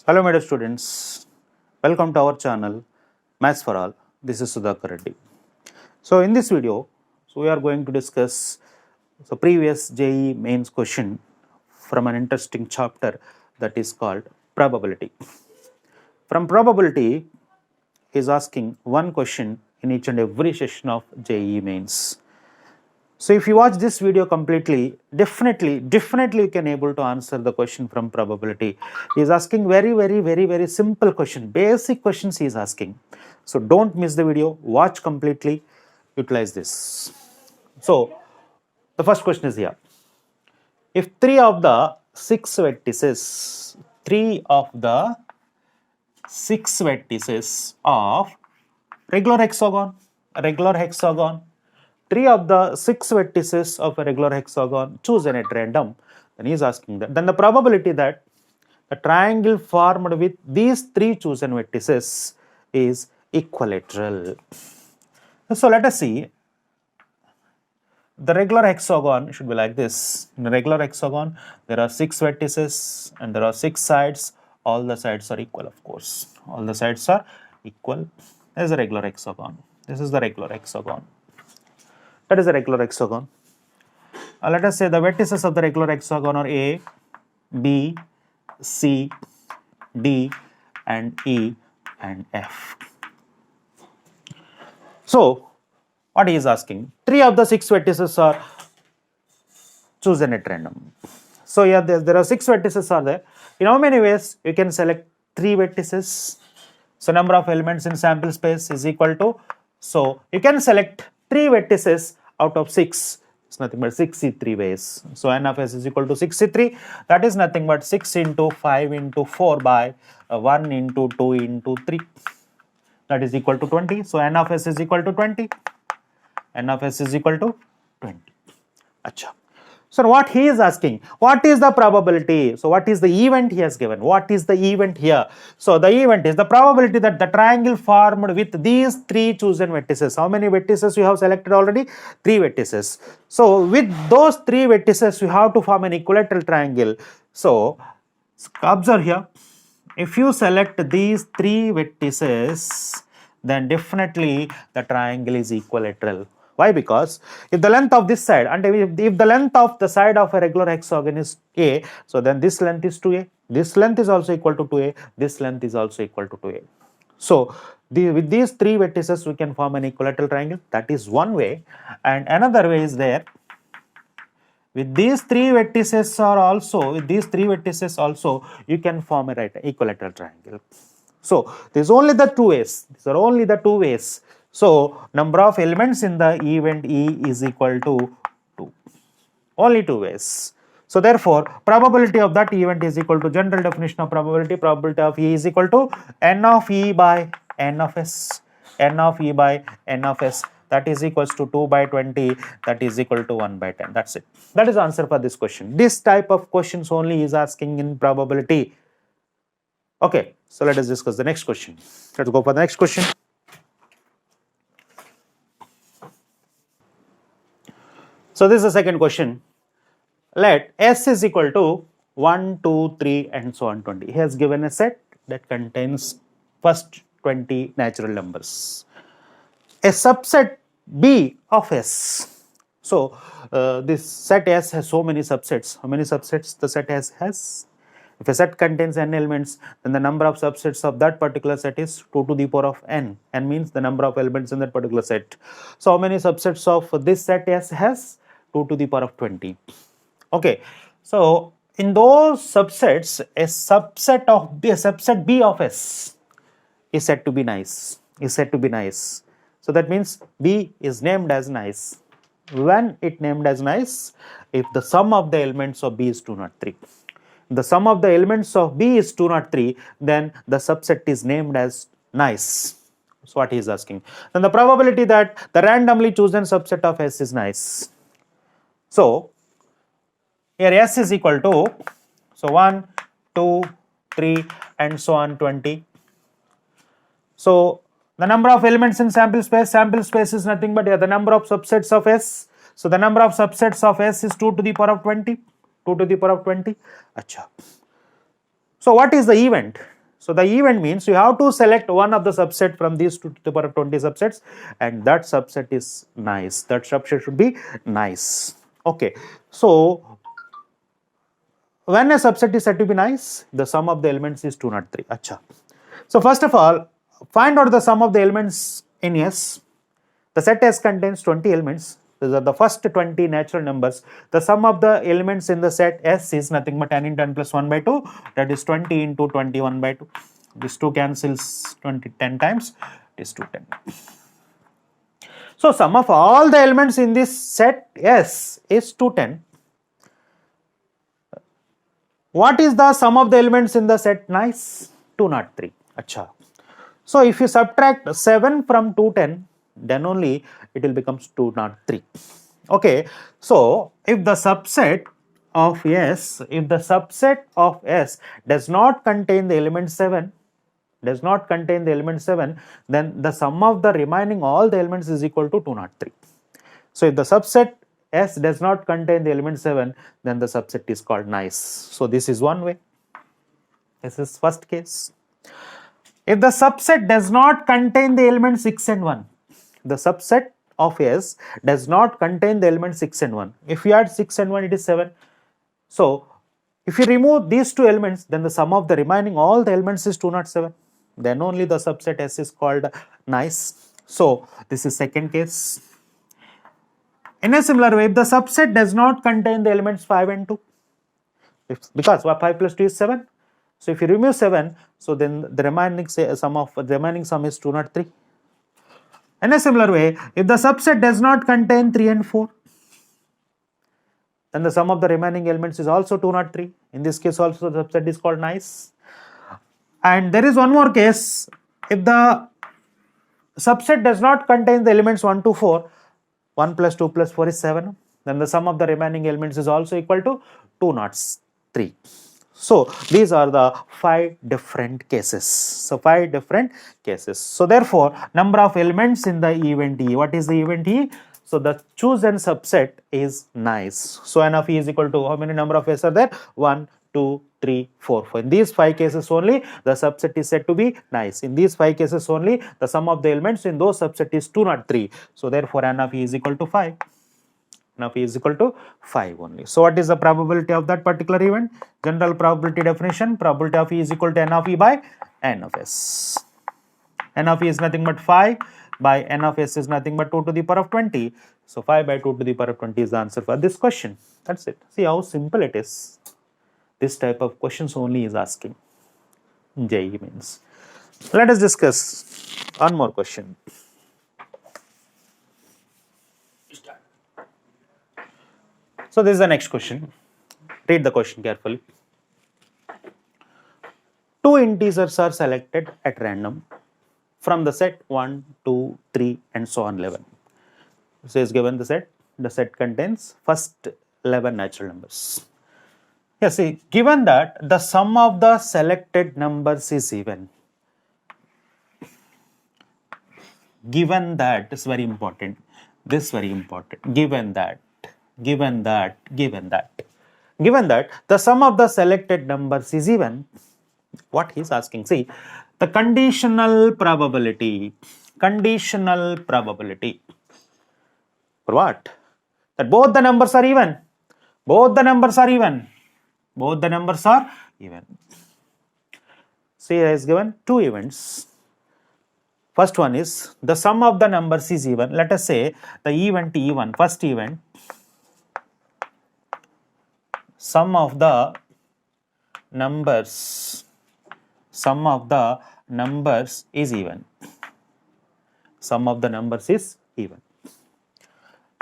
Hello my dear students, welcome to our channel Maths for All. This is Sudhakar Reddy. So in this video, we are going to discuss the previous JEE mains question from an interesting chapter that is called probability. From probability is asking one question in each and every session of JEE mains. So if you watch this video completely, definitely you can able to answer the question from probability. He is asking very simple question, basic questions he is asking. So don't miss the video, watch completely, utilize this. So the first question is here. If three of the six vertices of regular hexagon, three of the six vertices of a regular hexagon chosen at random, then he is asking that. Then the probability that the triangle formed with these three chosen vertices is equilateral. So let us see. The regular hexagon should be like this. In a regular hexagon, there are six vertices and there are six sides. All the sides are equal, of course. All the sides are equal. This is a regular hexagon. This is the regular hexagon. That is a regular hexagon. Let us say the vertices of the regular hexagon are A, B, C, D, and E, and F. So, what he is asking? Three of the six vertices are chosen at random. So, here there are six vertices are there. In how many ways you can select three vertices? So, number of elements in sample space is equal to, so you can select three vertices out of six. It's nothing but 63 ways. So n of s is equal to 63. That is nothing but 6 into 5 into 4 by 1 into 2 into 3. That is equal to 20. So n of s is equal to 20. N of s is equal to 20. Achha. So what he is asking, what is the probability? So what is the event he has given? What is the event here? So the event is the probability that the triangle formed with these three chosen vertices. How many vertices you have selected already? Three vertices. So with those three vertices, you have to form an equilateral triangle. So observe here, if you select these three vertices, then definitely the triangle is equilateral. Why? Because if the length of this side and if the length of the side of a regular hexagon is A, so then this length is 2A, this length is also equal to 2A, this length is also equal to 2A. So with these three vertices we can form an equilateral triangle. That is one way, and another way is there. With these three vertices also, you can form a equilateral triangle. So there's only the two ways. These are only the two ways. So number of elements in the event E is equal to 2. Only two ways. So therefore, probability of that event is equal to, general definition of probability, probability of E is equal to n of E by n of S. N of E by n of S. That is equals to 2 by 20. That is equal to 1 by 10. That's it. That is the answer for this question. This type of questions only is asking in probability. Okay, so let us discuss the next question. Let's go for the next question. So this is the second question. Let S is equal to 1, 2, 3 and so on 20. He has given a set that contains first 20 natural numbers. A subset B of S. So this set S has so many subsets. How many subsets the set S has? If a set contains n elements, then the number of subsets of that particular set is 2 to the power of n. N means the number of elements in that particular set. So how many subsets of this set S has? 2 to the power of 20. Okay. So in those subsets, a subset B of S is said to be nice. So that means B is named as nice. When it named as nice, if the sum of the elements of B is 203. The sum of the elements of B is 203, then the subset is named as nice. That's what he is asking. Then the probability that the randomly chosen subset of S is nice. So here S is equal to, so 1, 2, 3 and so on 20. So the number of elements in sample space is nothing but the number of subsets of S. So the number of subsets of S is 2 to the power of 20. 2 to the power of 20. Achha. So what is the event? So the event means you have to select one of the subset from these 2 to the power of 20 subsets, and that subset is nice. That subset should be nice. Okay. So when a subset is said to be nice, the sum of the elements is 203. Acha. So first of all, find out the sum of the elements in S. The set S contains 20 elements. These are the first 20 natural numbers. The sum of the elements in the set S is nothing but n into n plus 1 by 2. That is 20 into 21 by 2. This 2 cancels 10 times. It is 210. So sum of all the elements in this set S is 210. What is the sum of the elements in the set nice? 203. Acha. So if you subtract 7 from 210, then only it will become 203. Okay. So if the subset of S, does not contain the element 7, then the sum of the remaining all the elements is equal to 203. So if the subset S does not contain the element 7, then the subset is called nice. So this is one way. This is first case. If the subset does not contain the element 6 and 1, the subset of S does not contain the element 6 and 1. If you add 6 and 1, it is 7. So if you remove these two elements, then the sum of the remaining all the elements is 207. Then only the subset S is called nice. So this is second case. In a similar way, if the subset does not contain the elements 5 and 2, because 5 plus 2 is 7. So if you remove 7, so then the remaining sum is 203. In a similar way, if the subset does not contain 3 and 4, then the sum of the remaining elements is also 203. In this case also the subset is called nice. And there is one more case. If the subset does not contain the elements 1 to 4, 1 plus 2 plus 4 is 7, then the sum of the remaining elements is also equal to 203. So these are the 5 different cases. So therefore, number of elements in the event E. What is the event E? So the chosen subset is nice. So n of E is equal to how many number of S are there? 1, 2, 3, 4. In these 5 cases only, the subset is said to be nice. In these 5 cases only, the sum of the elements in those subset is 203. So therefore, n of E is equal to 5. Now P is equal to 5 only. So what is the probability of that particular event? General probability definition, probability of E is equal to n of E by n of S. N of E is nothing but 5 by n of S is nothing but 2 to the power of 20. So 5 by 2 to the power of 20 is the answer for this question. That's it. See how simple it is. This type of questions only is asking. JEE means. Let us discuss one more question. So this is the next question. Read the question carefully. 2 integers are selected at random from the set 1, 2, 3 and so on 11. So is given the set contains first 11 natural numbers. Yeah, see, given that the sum of the selected numbers is even. Given that, is very important. This is very important. Given that the sum of the selected numbers is even, what he is asking, see, the conditional probability for what? That both the numbers are even. See, here is given 2 events. First one is the sum of the numbers is even. Let us say the event E1, first event, sum of the numbers is even. Sum of the numbers is even.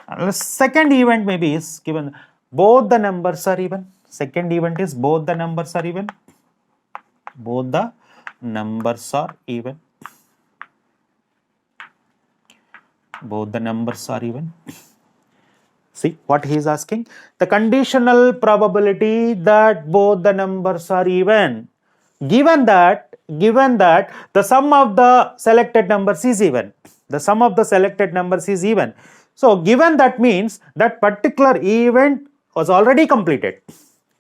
And the second event maybe is given both the numbers are even. Second event is both the numbers are even. Both the numbers are even. Both the numbers are even. See what he is asking? The conditional probability that both the numbers are even, given that the sum of the selected numbers is even. The sum of the selected numbers is even. So given that means that particular event was already completed.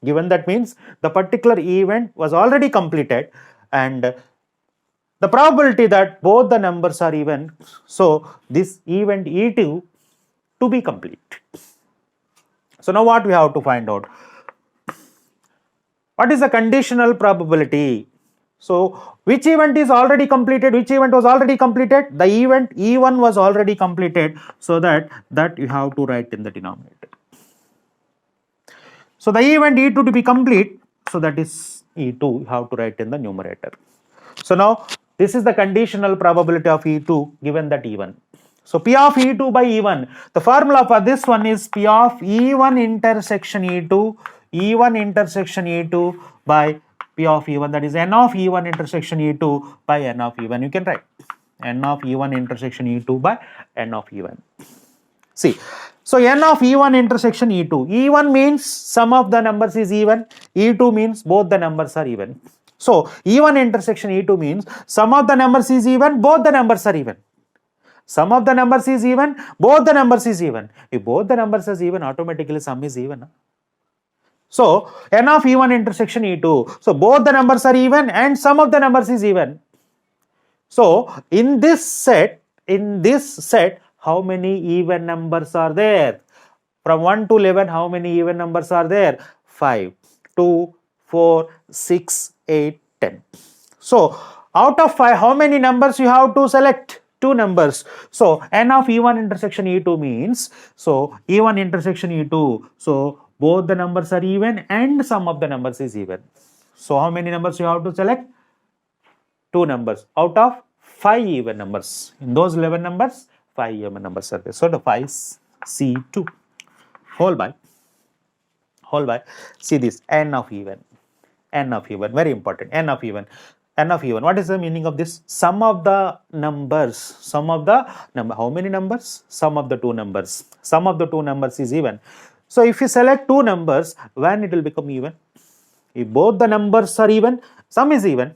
Given that means the particular event was already completed, and the probability that both the numbers are even, so this event E2 to be complete. So now what we have to find out? What is the conditional probability? So which event is already completed? Which event was already completed? The event E1 was already completed, so that you have to write in the denominator. So the event E2 to be complete, so that is E2 you have to write in the numerator. So now this is the conditional probability of E2 given that E1. So P of E2 by E1, the formula for this one is P of E1 intersection E2, E1 intersection E2 by P of E1, that is N of E1 intersection E2 by N of E1. You can write N of E1 intersection E2 by N of E1. See, so N of E1 intersection E2. E1 means sum of the numbers is even, E2 means both the numbers are even. So E1 intersection E2 means sum of the numbers is even, both the numbers are even. Sum of the numbers is even, both the numbers is even. If both the numbers is even, automatically sum is even. So N of E1 intersection E2. So both the numbers are even and sum of the numbers is even. So in this set, how many even numbers are there? From 1 to 11, how many even numbers are there? 5, 2, 4, 6, 8, 10. So out of 5, how many numbers you have to select? 2 numbers. So N of E1 intersection E2 means, so E1 intersection E2, so both the numbers are even and sum of the numbers is even. So how many numbers you have to select? 2 numbers out of 5 even numbers. In those 11 numbers, 5 even numbers are there. So the 5 is C2 whole by, see this N of even, very important, N of even. What is the meaning of this? Sum of the numbers, how many numbers? Sum of the 2 numbers. Sum of the 2 numbers is even. So if you select 2 numbers, when it will become even? If both the numbers are even, sum is even.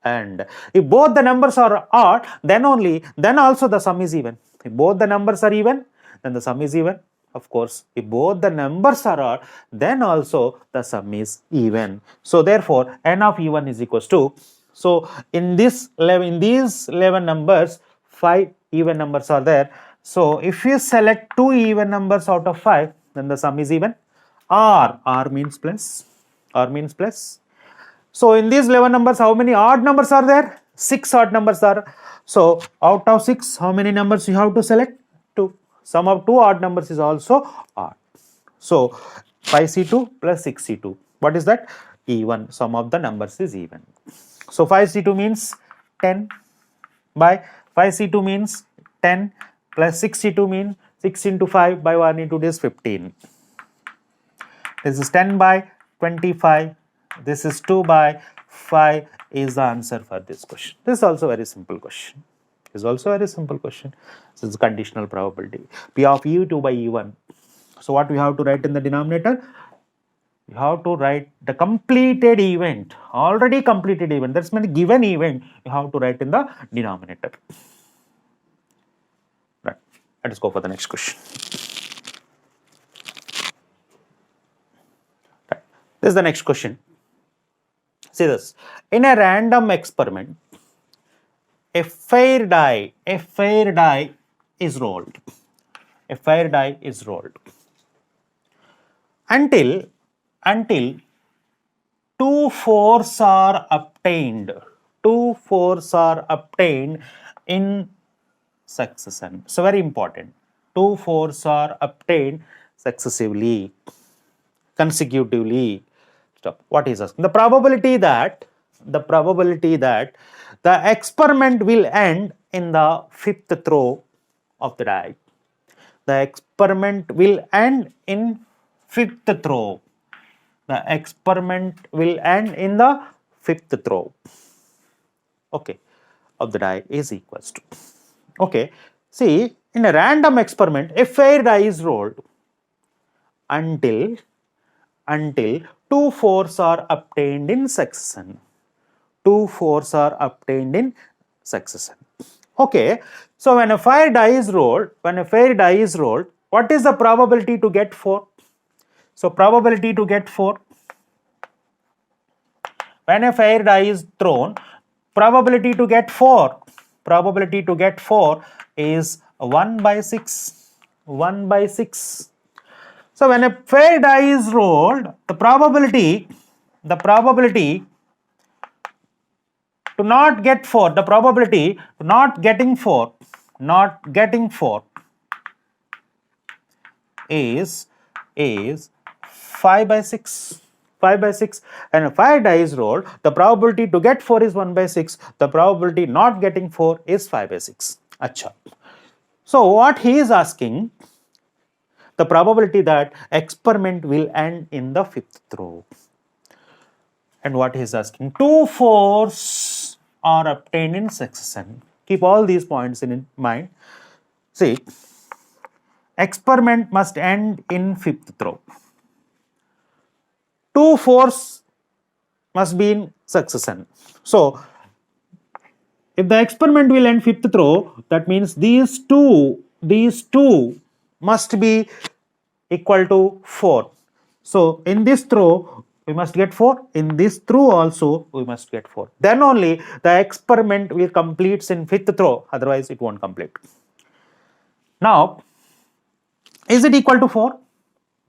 And if both the numbers are odd, then also the sum is even. If both the numbers are even, then the sum is even. Of course, if both the numbers are odd, then also the sum is even. So therefore, N of E1 is equals to, so in these 11 numbers, 5 even numbers are there. So if you select 2 even numbers out of 5, then the sum is even. R means plus. So in these 11 numbers, how many odd numbers are there? 6 odd numbers are. So out of 6, how many numbers you have to select? 2. Sum of 2 odd numbers is also odd. So 5C2 plus 6C2. What is that? E1. Sum of the numbers is even. So 5C2 means 10 by 5C2 means 10 plus 6C2 means 6 into 5 by 1 into this 15. This is 10 by 25. This is 2 by 5 is the answer for this question. This is also a very simple question. This is conditional probability. P of E2 by E1. So what we have to write in the denominator? You have to write the completed event, already completed event. That's meant given event. You have to write in the denominator. Right. Let us go for the next question. Right. This is the next question. See this. In a random experiment, a fair die is rolled. Until 2 fours are obtained. In succession. So very important. 2 fours are obtained successively, consecutively. What is asking? The probability that the experiment will end in the 5th throw of the die. The experiment will end in 5th throw. Okay, of the die is equals to. Okay, see, in a random experiment, a fair die is rolled until 2 fours are obtained in succession. Okay, so when a fair die is rolled, what is the probability to get 4? So probability to get 4. when a fair die is thrown, probability to get 4 is 1 by 6. 1 by 6. So when a fair die is rolled, the probability to not get 4, the probability to not getting 4 is 5 by 6. 5 by 6. And if 5 die is rolled, the probability to get 4 is 1 by 6. The probability not getting 4 is 5 by 6. Acha. So what he is asking, the probability that experiment will end in the 5th throw. And what he is asking, 2 4s are obtained in succession. Keep all these points in mind. See, experiment must end in 5th throw. 2 4s must be in succession. So, if the experiment will end 5th throw, that means these two must be equal to 4. So, in this throw, we must get 4. In this throw also, we must get 4. Then only the experiment will complete in 5th throw. Otherwise, it won't complete. Now, is it equal to 4?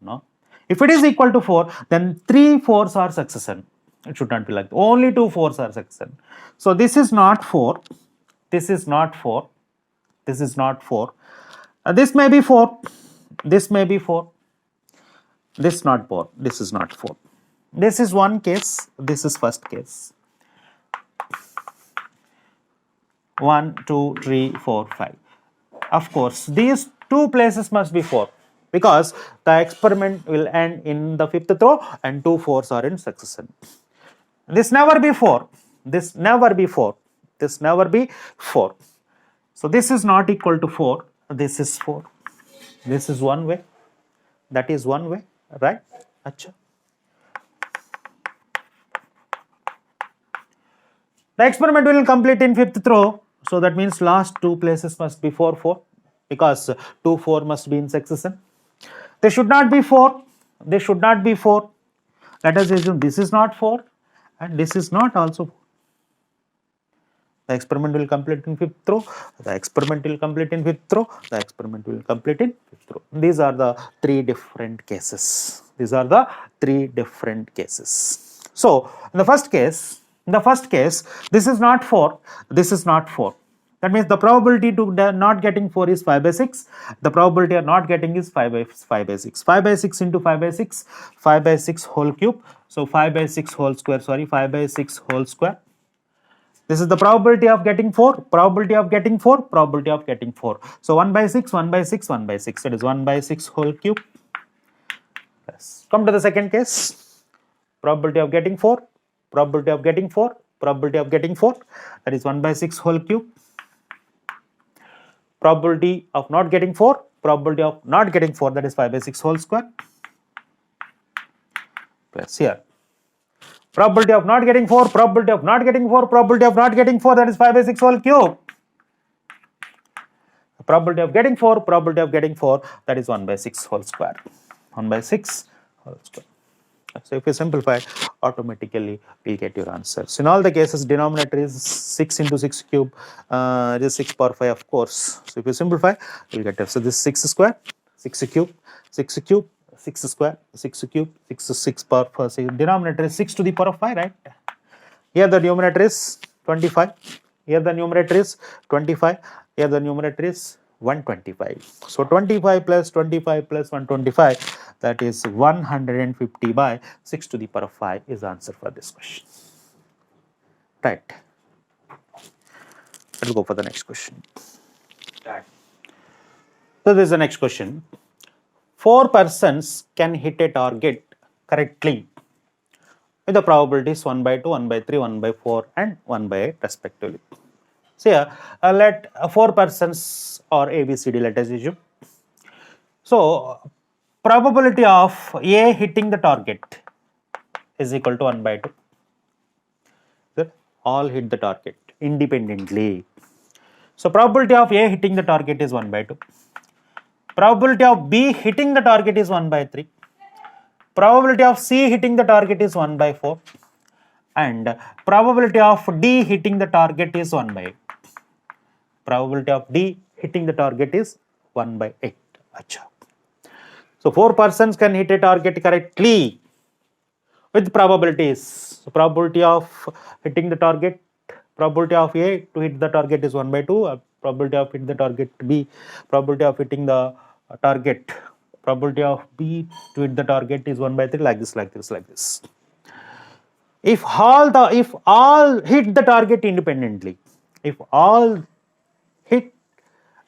No. If it is equal to 4, then 3 4s are succession. It should not be like that. Only 2 4s are succession. So this is not 4. This is not 4. This is not 4. This may be 4. This may be 4. This is not 4. This is not 4. This is one case. This is first case. 1, 2, 3, 4, 5. Of course, these two places must be 4 because the experiment will end in the 5th throw and 2 4s are in succession. This never be 4. This never be 4. This never be 4. So this is not equal to 4. This is 4. This is one way. That is one way, right? Achha. The experiment will complete in 5th throw. So that means last two places must be 4 4 because 2 4 must be in succession. They should not be 4. They should not be 4. Let us assume this is not 4 and this is not also 4. The experiment will complete in 5th throw. The experiment will complete in 5th throw. The experiment will complete in 5th throw. These are the 3 different cases. These are the 3 different cases. So in the first case, this is not 4. This is not 4. That means the probability to not getting 4 is 5 by 6. The probability of not getting is 5 by 6. 5 by 6 into 5 by 6. 5 by 6 whole cube. So 5 by 6 whole square. Sorry, 5 by 6 whole square. This is the probability of getting 4. Probability of getting 4. Probability of getting 4. So 1 by 6. 1 by 6. 1 by 6. That is 1 by 6 whole cube. Yes. Come to the second case. Probability of getting 4. Probability of getting 4. Probability of getting 4. That is 1 by 6 whole cube. Probability of not getting 4. Probability of not getting 4. That is 5 by 6 whole square. Plus here. Probability of not getting 4. Probability of not getting 4. Probability of not getting 4. That is 5 by 6 whole cube. Probability of getting 4. Probability of getting 4. That is 1 by 6 whole square. 1 by 6 whole square. So if you simplify, automatically we'll get your answers. In all the cases, denominator is 6 into 6 cube. It is 6 power 5, of course. So if you simplify, you'll get it. So this is 6 square, 6 cube, 6 cube, 6 square, 6 cube, 6 power 4. So denominator is 6 to the power of 5, right? Here the numerator is 25. Here the numerator is 25. Here the numerator is 125. So 25 plus 25 plus 125, that is 150 by 6 to the power of 5 is the answer for this question. Right. Let's go for the next question. Right. So this is the next question. 4 persons can hit a target correctly with the probabilities 1 by 2, 1 by 3, 1 by 4 and 1 by 8 respectively. So here, let 4 persons or ABCD, let us assume. So probability of A hitting the target is equal to 1 by 2. So all hit the target independently. So probability of A hitting the target is 1 by 2. Probability of B hitting the target is 1 by 3. Probability of C hitting the target is 1 by 4. and probability of D hitting the target is 1 by 8. Probability of D hitting the target is 1 by 8. Achha. So 4 persons can hit a target correctly with probabilities. So probability of hitting the target, probability of A to hit the target is 1 by 2. Probability of hitting the target B, probability of hitting the target, probability of B to hit the target is 1 by 3, like this, like this, like this. If all hit the target independently, if all hit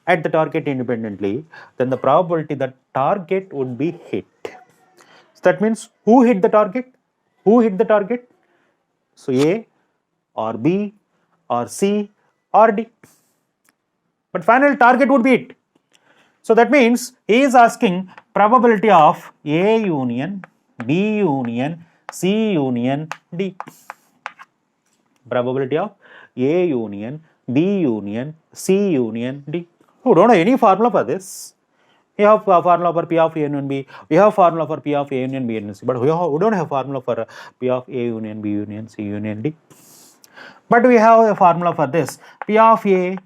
at the target independently, then the probability that target would be hit. So that means who hit the target? Who hit the target? So A or B or C or D. But final target would be it. So that means he is asking probability of A union, B union, C union, D. Probability of A union, B union, C union, D. We don't have any formula for this. We have a formula for P of A union B. We have formula for P of A union B union C. But we don't have formula for P of A union B union C union D. But we have a formula for this. P of A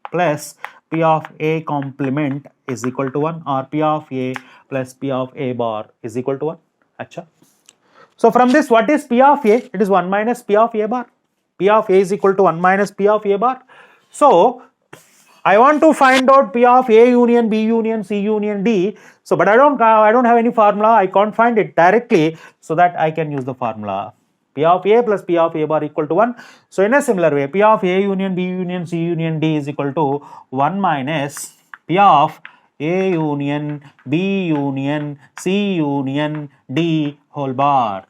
plus P of A complement is equal to 1, or P of A plus P of A bar is equal to 1. Achha. So from this, what is P of A? It is 1 minus P of A bar. P of A is equal to 1 minus P of A bar. So I want to find out P of A union, B union, C union, D. So, but I don't have any formula. I can't find it directly, so that I can use the formula. P of A plus P of A bar equal to 1. So, in a similar way, P of A union, B union, C union, D is equal to 1 minus P of A union, B union, C union, D whole bar.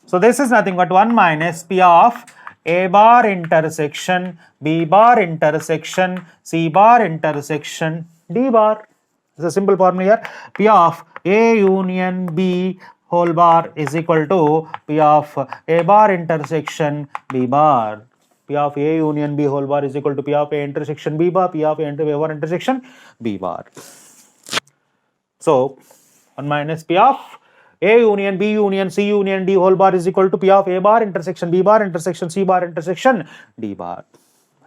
So, this is nothing but 1 minus P of A bar intersection, B bar intersection, C bar intersection, D bar. It's a simple formula here. P of A union B whole bar is equal to P of A bar intersection B bar. P of A union B whole bar is equal to P of A intersection B bar, P of A bar intersection B bar. So 1 minus P of A union B union C union D whole bar is equal to P of A bar intersection B bar intersection C bar intersection D bar.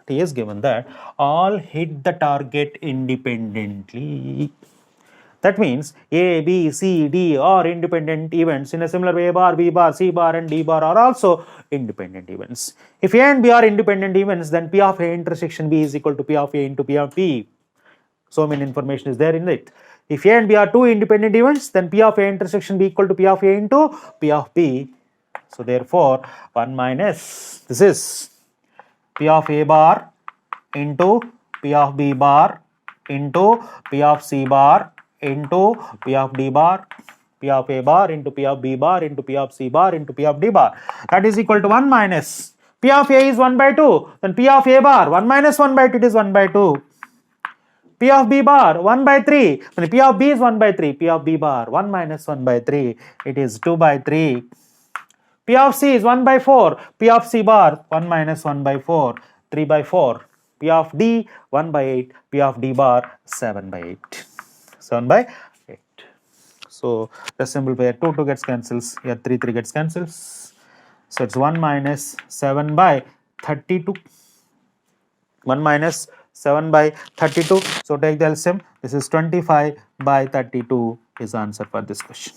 He is given that all hit the target independently. That means A, B, C, D are independent events. In a similar way, A bar, B bar, C bar and D bar are also independent events. If A and B are independent events, then P of A intersection B is equal to P of A into P of B. So many information is there in it. If A and B are two independent events, then P of A intersection B equal to P of A into P of B. So therefore, 1 minus, this is P of A bar into P of B bar into P of C bar into P of D bar, P of A bar into P of B bar into P of C bar into P of D bar. That is equal to 1 minus P of A is 1 by 2, then P of A bar 1 minus 1 by 2, it is 1 by 2. P of B bar 1 by 3, when P of B is 1 by 3, P of B bar 1 minus 1 by 3, it is 2 by 3. P of C is 1 by 4, P of C bar 1 minus 1 by 4, 3 by 4. P of D 1 by 8, P of D bar 7 by 8. 7 by 8. So the simple way 2 gets cancels, here 3 gets cancels. So it's 1 minus 7 by 32. 1 minus 7 by 32. So take the LCM. This is 25 by 32 is the answer for this question.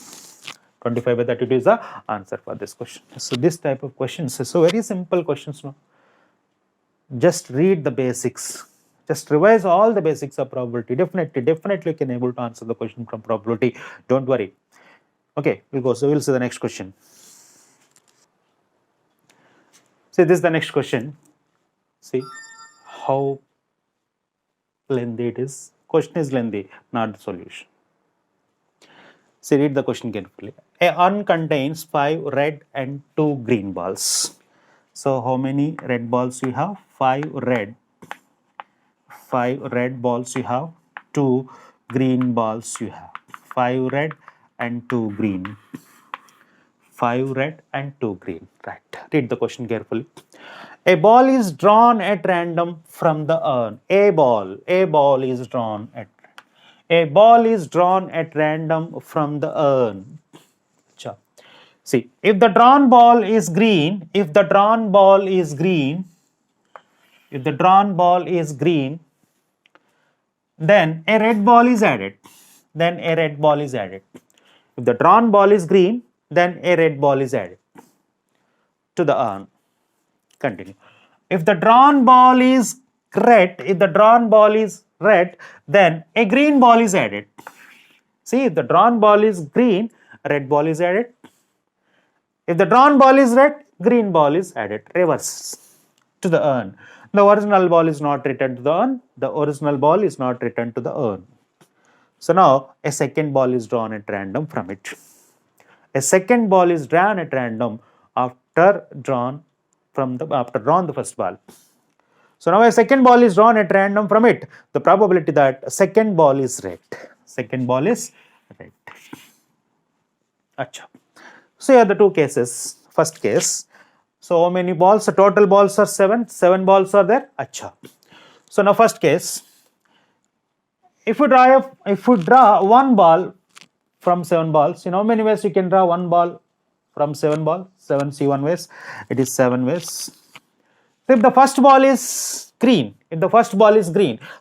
25 by 32 is the answer for this question. So this type of questions is so very simple questions. No? Just read the basics. Just revise all the basics of probability. Definitely you can able to answer the question from probability. Don't worry. Okay, we'll go. So we'll see the next question. See, this is the next question. See how lengthy it is. Question is lengthy, not the solution. See, read the question carefully. A urn contains 5 red and 2 green balls. So how many red balls you have? 5 red. 5 red balls you have, 2 green balls you have. 5 red and 2 green. 5 red and 2 green. Right. Read the question carefully. A ball is drawn at random from the urn. A ball is drawn at random from the urn. See, if the drawn ball is green, if the drawn ball is green, if the drawn ball is green, then a red ball is added. Then a red ball is added. If the drawn ball is green, then a red ball is added to the urn. Continue. If the drawn ball is red, if the drawn ball is red, then a green ball is added. See, if the drawn ball is green, a red ball is added. If the drawn ball is red, green ball is added. Reverse to the urn. The original ball is not returned to the urn. The original ball is not returned to the urn. So now a second ball is drawn at random from it. A second ball is drawn at random after drawn the first ball. So now a second ball is drawn at random from it. The probability that second ball is red. Second ball is red. Acha. So here are the two cases. First case. So how many balls? The total balls are 7. 7 balls are there. Acha. So now first case. If we draw one ball from 7 balls, in how many ways you can draw one ball from 7 balls? 7, see 1 ways. It is 7 ways. So if the first ball is green,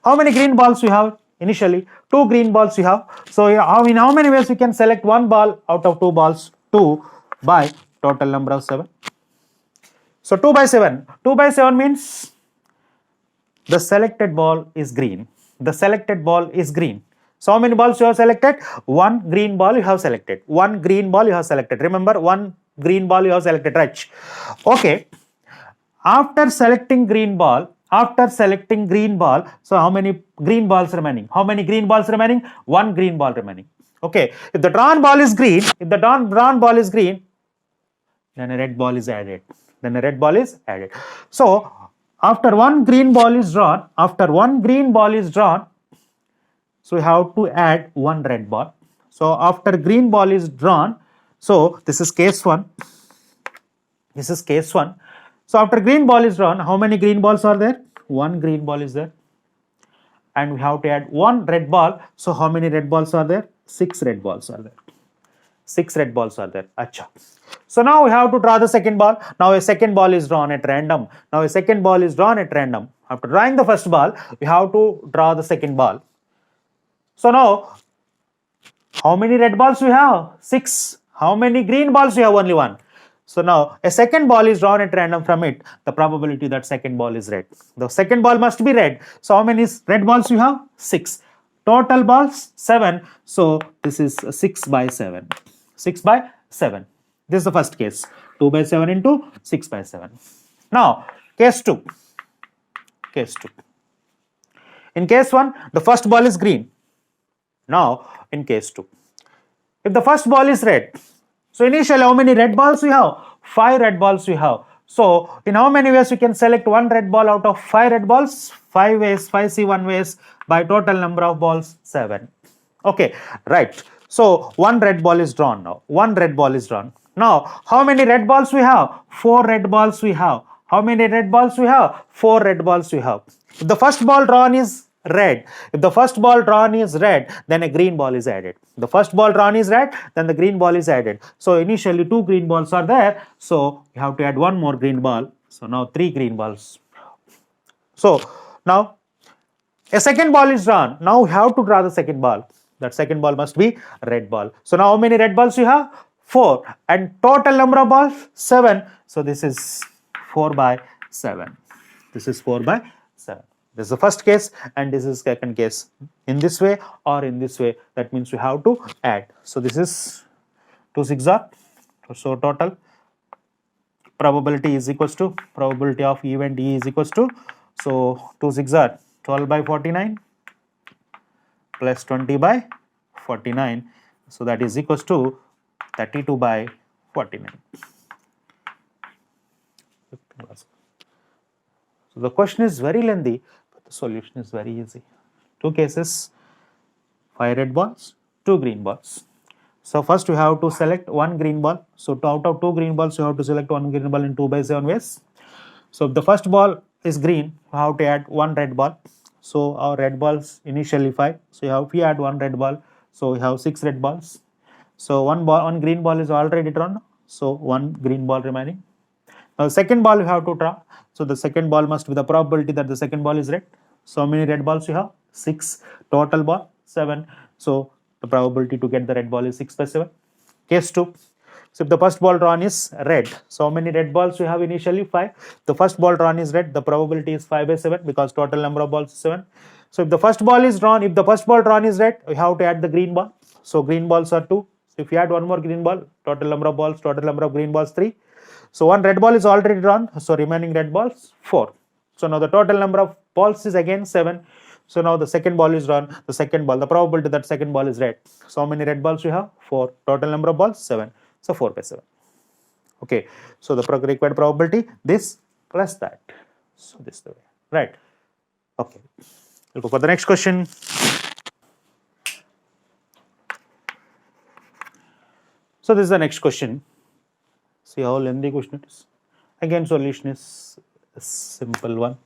how many green balls we have? Initially, 2 green balls we have. So in how many ways we can select one ball out of 2 balls? 2 by total number of 7. So 2 by 7. 2 by 7 means the selected ball is green. The selected ball is green. So how many balls you have selected? 1 green ball you have selected. 1 green ball you have selected. Remember, 1 green ball you have selected, right? Okay. After selecting green ball, so how many green balls remaining? How many green balls remaining? 1 green ball remaining. Okay. If the drawn ball is green, then a red ball is added. So after 1 green ball is drawn, so we have to add 1 red ball. So after green ball is drawn, so this is case 1. So after green ball is drawn, how many green balls are there? 1 green ball is there. And we have to add 1 red ball. So how many red balls are there? 6 red balls are there. 6 red balls are there. Acha. So now we have to draw the second ball. Now a second ball is drawn at random. After drawing the first ball, we have to draw the second ball. So now, how many red balls we have? 6. How many green balls we have? Only 1. So now a second ball is drawn at random from it. The probability that second ball is red. The second ball must be red. So how many red balls you have? 6. Total balls 7. So this is 6 by 7. 6 by 7. This is the first case. 2 by 7 into 6 by 7. Now case 2. In case 1, the first ball is green. Now in case 2, if the first ball is red, so initially how many red balls we have? 5 red balls we have. So in how many ways we can select 1 red ball out of 5 red balls? 5 ways, 5C1 ways by total number of balls 7. Okay, right. So 1 red ball is drawn now. Now how many red balls we have? 4 red balls we have. How many red balls we have? 4 red balls we have. If the first ball drawn is red, then a green ball is added. The first ball drawn is red, then the green ball is added. So initially 2 green balls are there. So you have to add 1 more green ball. So now 3 green balls. So now a second ball is drawn. Now we have to draw the second ball. That second ball must be red ball. So now how many red balls you have? 4. And total number of balls? 7. So this is 4 by 7. This is 4 by 7. This is the first case and this is second case. In this way or in this way, that means we have to add. So this is 2 6 are. So total probability is equals to, probability of event E is equals to, so 2 6 are 12 by 49 plus 20 by 49. So that is equals to 32 by 49. So the question is very lengthy, but the solution is very easy. 2 cases, 5 red balls, 2 green balls. So first we have to select 1 green ball. So out of 2 green balls, you have to select 1 green ball in 2 by 7 ways. So if the first ball is green, we have to add 1 red ball. So our red balls initially 5. So we add 1 red ball. So we have 6 red balls. So 1 green ball is already drawn. So 1 green ball remaining. Now second ball you have to draw. So the second ball must be the probability that the second ball is red. So how many red balls you have? 6. Total ball 7. So the probability to get the red ball is 6 by 7. Case 2. So if the first ball drawn is red, so how many red balls you have initially? 5. The first ball drawn is red, the probability is 5 by 7 because total number of balls is 7. So if the first ball is drawn, if the first ball drawn is red, we have to add the green ball. So green balls are 2. So if you add one more green ball, total number of balls, total number of green balls 3. So one red ball is already drawn, so remaining red balls 4. So now the total number of balls is again 7. So now the second ball is drawn, the second ball, the probability that second ball is red. So how many red balls you have? 4. Total number of balls 7. So 4 by 7. Okay, so the required probability this plus that. So this is the way, right? Okay, we'll go for the next question. So this is the next question. See how lengthy question it is. Again, solution is a simple one.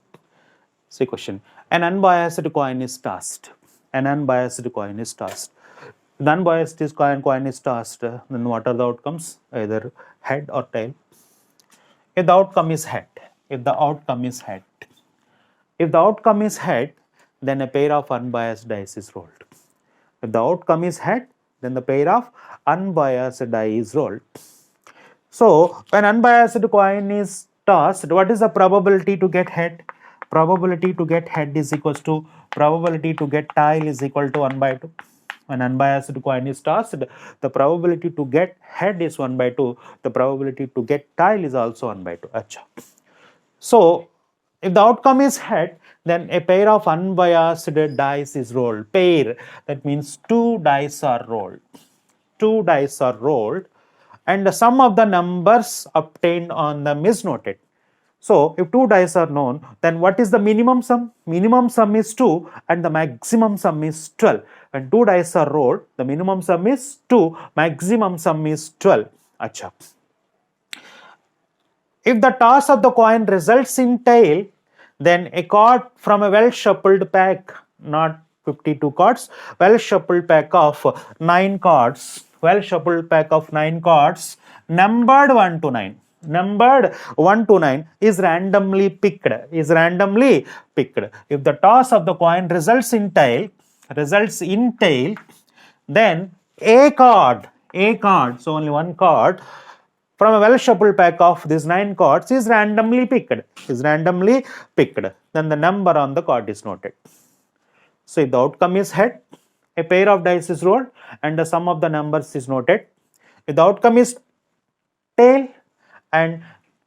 See question. An unbiased coin is tossed. An unbiased coin is tossed. The unbiased coin is tossed, then what are the outcomes? Either head or tail. If the outcome is head, if the outcome is head, if the outcome is head, then a pair of unbiased dice is rolled. If the outcome is head, then the pair of unbiased die is rolled. So when unbiased coin is tossed, what is the probability to get head? Probability to get head is equals to probability to get tail is equal to 1 by 2. When unbiased coin is tossed, the probability to get head is 1 by 2. The probability to get tail is also 1 by 2. Achha. So if the outcome is head, then a pair of unbiased dice is rolled. Pair, that means 2 dice are rolled. 2 dice are rolled, and the sum of the numbers obtained on them is noted. So if 2 dice are known, then what is the minimum sum? Minimum sum is 2 and the maximum sum is 12. When 2 dice are rolled, the minimum sum is 2, maximum sum is 12. Achha. If the toss of the coin results in tail, then a card from a well shuffled pack, not 52 cards, well shuffled pack of 9 cards, well shuffled pack of 9 cards, numbered 1 to 9. Numbered 1 to 9 is randomly picked. If the toss of the coin results in tail, then a card, so only one card from a well shuffled pack of these 9 cards is randomly picked. Then the number on the card is noted. So if the outcome is head, a pair of dice is rolled and the sum of the numbers is noted. If the outcome is tail, and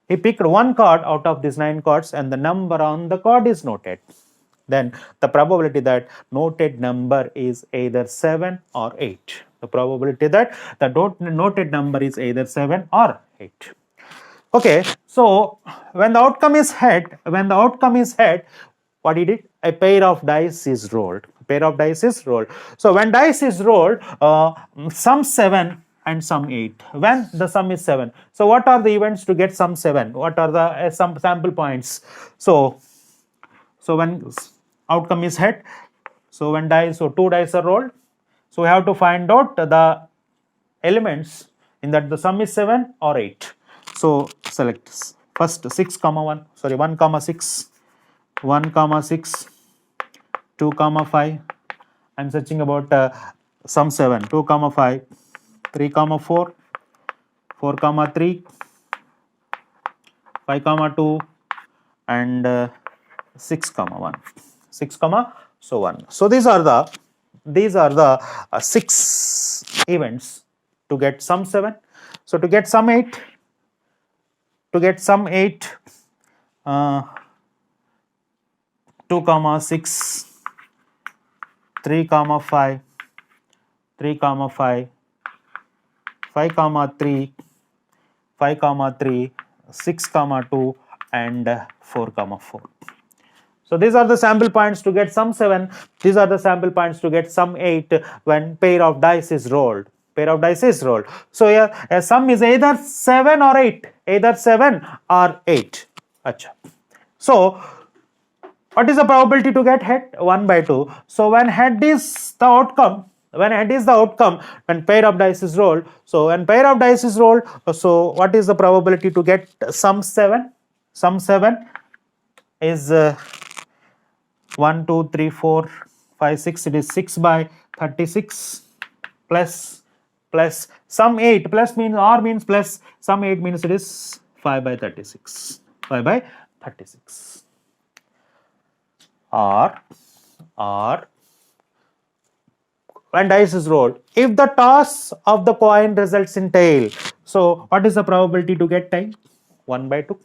he picked one card out of these 9 cards and the number on the card is noted, then the probability that noted number is either 7 or 8. The probability that the noted number is either 7 or 8. Okay, so when the outcome is head, what he did? A pair of dice is rolled. So when dice is rolled, sum 7 and sum 8. When the sum is 7. So what are the events to get sum 7? What are the some sample points? So when outcome is head, so 2 dice are rolled. So we have to find out the elements in that the sum is 7 or 8. So select first 1 comma 6, 2 comma 5. I'm searching about sum 7, 2 comma 5. 3 comma 4, 4 comma 3, 5 comma 2, and 6 comma 1. 6 comma so 1. So these are the 6 events to get sum 7. So to get sum 8, 2 comma 6, 3 comma 5, 3 comma 5, 5 comma 3, 5 comma 3, 6 comma 2, and 4 comma 4. So these are the sample points to get sum 7. These are the sample points to get sum 8 when pair of dice is rolled. So here a sum is either 7 or 8. Achha. So what is the probability to get head? 1 by 2. So when head is the outcome, when head is the outcome, when pair of dice is rolled, so when pair of dice is rolled, so what is the probability to get sum 7? Sum 7 is 1, 2, 3, 4, 5, 6, it is 6 by 36 plus sum 8, plus means or means plus, sum 8 means it is 5 by 36, 5 by 36. Or when dice is rolled, if the toss of the coin results in tail, so what is the probability to get tail? 1 by 2.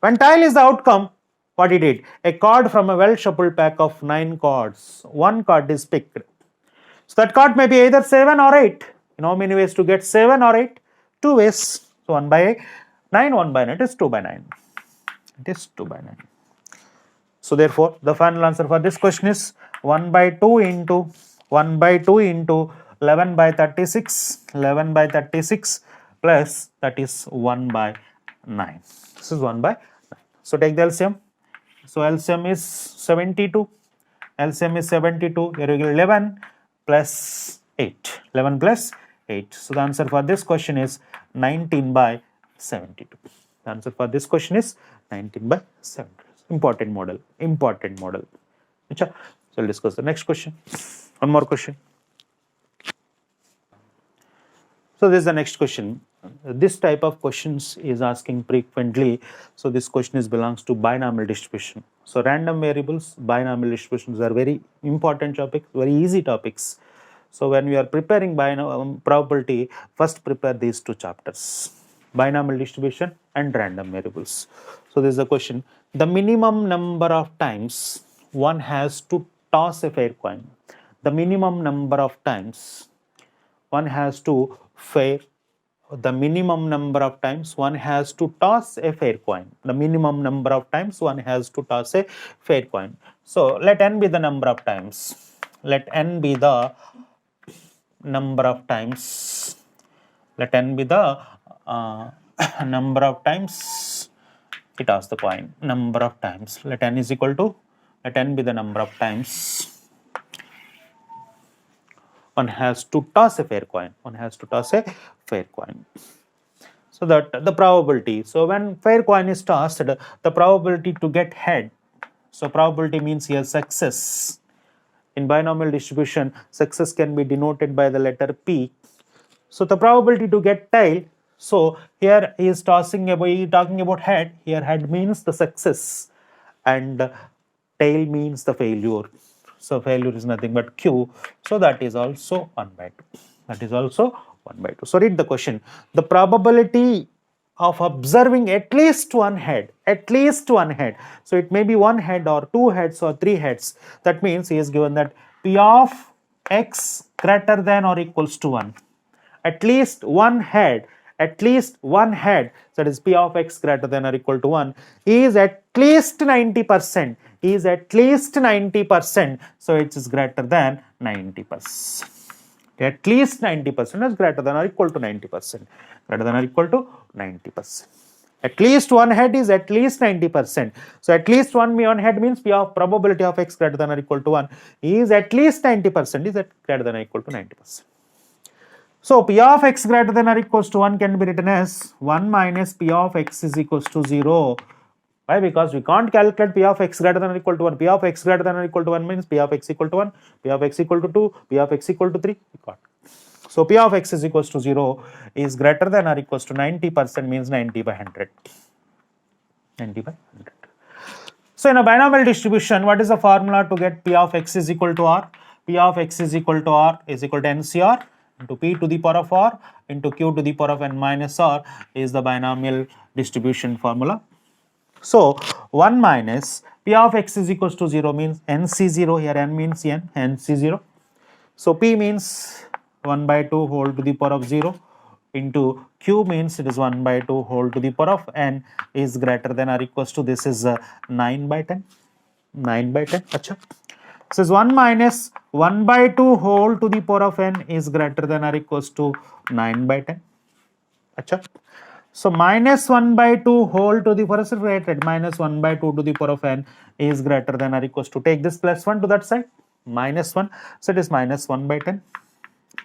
When tail is the outcome, what he did? A card from a well shuffled pack of 9 cards, one card is picked. So that card may be either 7 or 8. You know how many ways to get 7 or 8? 2 ways. So 1 by 9, 1 by 9, it is 2 by 9. It is 2 by 9. So therefore, the final answer for this question is 1 by 2 into 1 by 2 into 11 by 36, 11 by 36 plus that is 1 by 9. This is 1 by 9. So take the LCM. So LCM is 72. LCM is 72. Here we get 11 plus 8. 11 plus 8. So the answer for this question is 19 by 72. The answer for this question is 19 by 72. Important model. Important model. So we'll discuss the next question. One more question. So this is the next question. This type of questions is asking frequently. So this question is belongs to binomial distribution. So random variables, binomial distributions are very important topics, very easy topics. So when we are preparing probability, first prepare these two chapters, binomial distribution and random variables. So this is the question. The minimum number of times one has to toss a fair coin. The minimum number of times one has to the minimum number of times one has to toss a fair coin. The minimum number of times one has to toss a fair coin. So let n be the number of times. Let n be the number of times. Let n be the number of times we toss the coin. Number of times. Let n is equal to, let n be the number of times one has to toss a fair coin. One has to toss a fair coin. So that the probability. So when fair coin is tossed, the probability to get head. So probability means here success. In binomial distribution, success can be denoted by the letter P. So the probability to get tail. So here he is talking about head. Here head means the success and tail means the failure. So failure is nothing but Q. So that is also 1 by 2. That is also 1 by 2. So read the question. The probability of observing at least one head. At least one head. So it may be one head or two heads or three heads. That means he is given that P of X greater than or equals to 1. At least one head. At least one head. So that is P of X greater than or equal to 1 is at least 90%. Is at least 90%. So it is greater than 90%. At least 90% is greater than or equal to 90%. Greater than or equal to 90%. At least one head is at least 90%. So at least one head means P of probability of X greater than or equal to 1 is at least 90%, is at greater than or equal to 90%. So P of X greater than or equals to 1 can be written as 1 minus P of X is equals to 0. Why? Because we can't calculate P of X greater than or equal to 1. P of X greater than or equal to 1 means P of X equal to 1, P of X equal to 2, P of X equal to 3. We can't. So P of X is equals to 0 is greater than or equals to 90% means 90 by 100. 90 by 100. So in a binomial distribution, what is the formula to get P of X is equal to R? P of X is equal to R is equal to NCR into P to the power of R into Q to the power of N minus R is the binomial distribution formula. So 1 minus P of X is equals to 0 means NC0, here N means N, NC0. So P means 1 by 2 whole to the power of 0 into Q means it is 1 by 2 whole to the power of N is greater than or equals to, this is 9 by 10. 9 by 10. Achha. So 1 minus 1 by 2 whole to the power of N is greater than or equals to 9 by 10. Achha. So minus 1 by 2 whole to the power of minus 1 by 2 to the power of N is greater than or equals to, take this plus 1 to that side. minus 1, so it is minus 1 by 10,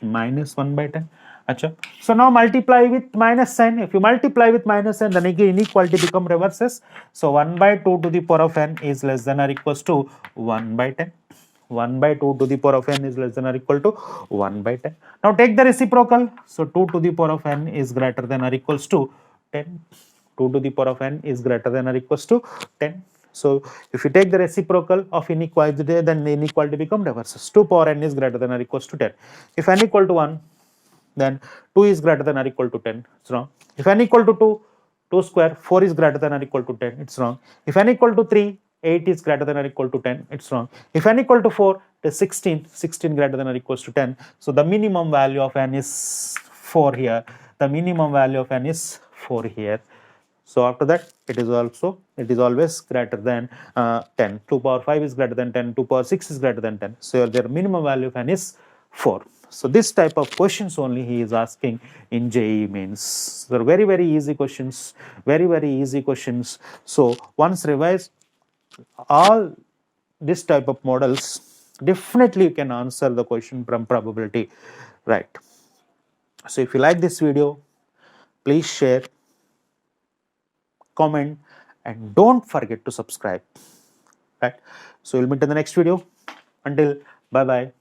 minus 1 by 10. Achha. So now multiply with minus sign. If you multiply with minus sign, then again inequality become reverses. So 1 by 2 to the power of n is less than or equals to 1 by 10. 1 by 2 to the power of n is less than or equal to 1 by 10. Now take the reciprocal. So 2 to the power of n is greater than or equals to 10. 2 to the power of n is greater than or equals to 10. So if you take the reciprocal of inequality, then the inequality become reverses. 2 power n is greater than or equals to 10. If n equal to 1, then 2 is greater than or equal to 10. It's wrong. If n equal to 2, 2 square, 4 is greater than or equal to 10. It's wrong. If n equal to 3, 8 is greater than or equal to 10. It's wrong. If n equal to 4, it is 16. 16 greater than or equals to 10. So the minimum value of n is 4 here. The minimum value of n is 4 here. So after that, it is always greater than 10. 2 power 5 is greater than 10. 2 power 6 is greater than 10. So their minimum value of n is 4. So this type of questions only he is asking in JEE Mains. They're very, very easy questions. Very, very easy questions. So once revise all this type of models, definitely you can answer the question from probability, right? So if you like this video, please share, comment, and don't forget to subscribe, right? So we'll meet in the next video. Until bye bye.